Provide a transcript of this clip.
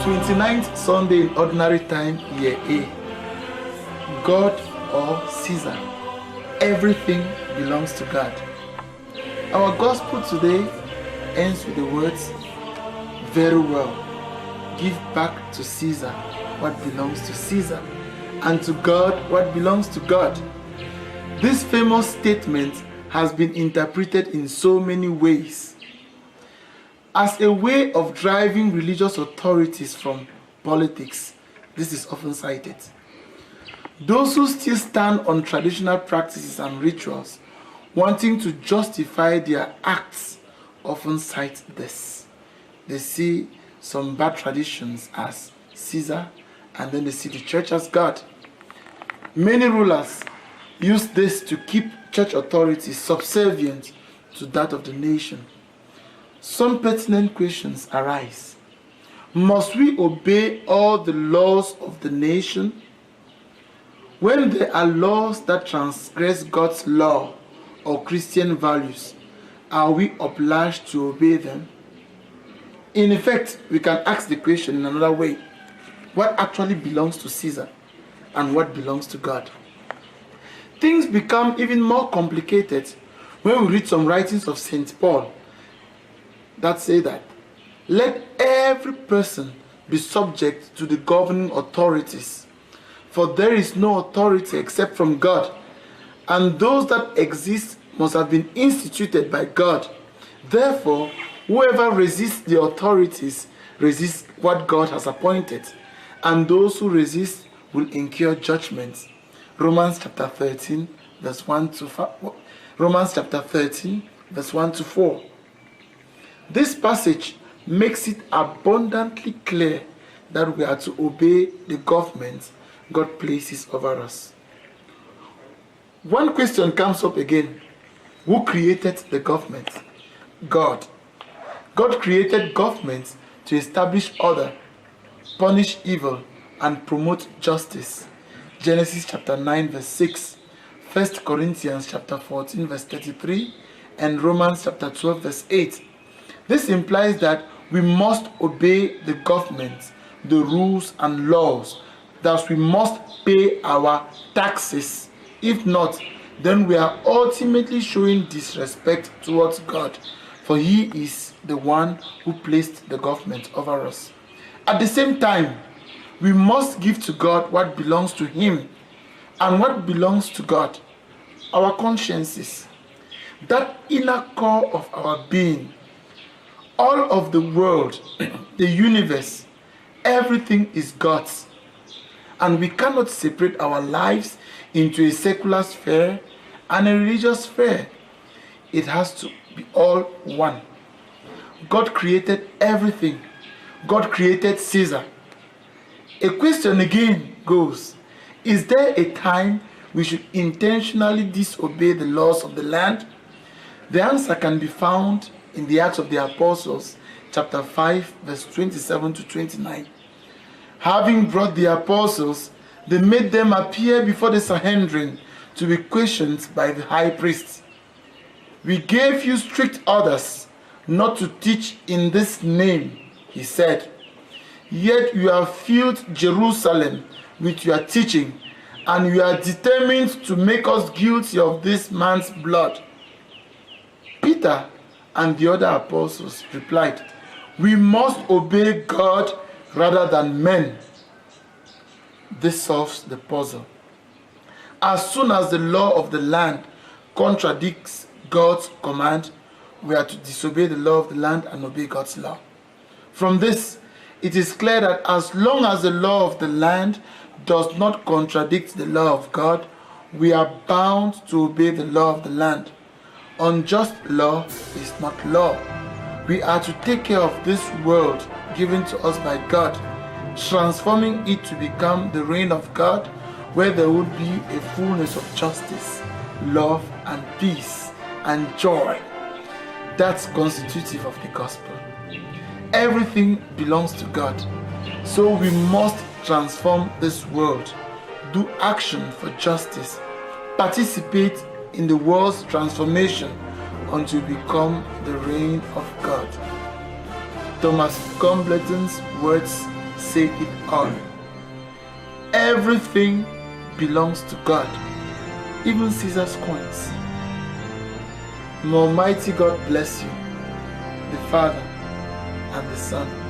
29th Sunday in Ordinary Time, Year A. God or Caesar? Everything belongs to God. Our gospel today ends with the words, very well. Give back to Caesar what belongs to Caesar, and to God what belongs to God. This famous statement has been interpreted in so many ways. As a way of driving religious authorities from politics, this is often cited. Those who still stand on traditional practices and rituals, wanting to justify their acts, often cite this. They see some bad traditions as Caesar, and then they see the church as God. Many rulers use this to keep church authority subservient to that of the nation. Some pertinent questions arise. Must we obey all the laws of the nation? When there are laws that transgress God's law or Christian values, are we obliged to obey them? In effect, we can ask the question in another way. What actually belongs to Caesar and what belongs to God? Things become even more complicated when we read some writings of St. Paul that say that let every person be subject to the governing authorities, for there is no authority except from God, and those that exist must have been instituted by God. Therefore, whoever resists the authorities resists what God has appointed, and those who resist will incur judgment. Romans chapter 13, verse 1 to 5. Romans chapter 13, verse 1 to 4. This passage makes it abundantly clear that we are to obey the government God places over us. One question comes up again. Who created the government? God. God created government to establish order, punish evil, and promote justice. Genesis chapter 9 verse 6, 1 Corinthians chapter 14 verse 33, and Romans chapter 12 verse 8. This implies that we must obey the government, the rules and laws, that we must pay our taxes. If not, then we are ultimately showing disrespect towards God, for He is the one who placed the government over us. At the same time, we must give to God what belongs to Him. And what belongs to God? Our consciences. That inner core of our being. All of the world, the universe, everything is God's. And we cannot separate our lives into a secular sphere and a religious sphere. It has to be all one. God created everything. God created Caesar. A question again goes, is there a time we should intentionally disobey the laws of the land? The answer can be found in the Acts of the Apostles, chapter 5, verse 27 to 29. Having brought the apostles, they made them appear before the Sanhedrin to be questioned by the high priest. We gave you strict orders not to teach in this name, he said. Yet you have filled Jerusalem with your teaching, and you are determined to make us guilty of this man's blood. Peter and the other apostles replied, we must obey God rather than men. This solves the puzzle. As soon as the law of the land contradicts God's command, we are to disobey the law of the land and obey God's law. From this, it is clear that as long as the law of the land does not contradict the law of God, we are bound to obey the law of the land. Unjust law is not law. We are to take care of this world given to us by God, transforming it to become the reign of God, where there would be a fullness of justice, love, and peace, and joy. That's constitutive of the gospel. Everything belongs to God, so we must transform this world, do action for justice, participate in the world's transformation until we become the reign of God. Thomas Completon's words say it all. Everything belongs to God, even Caesar's coins. May Almighty God bless you, the Father and the Son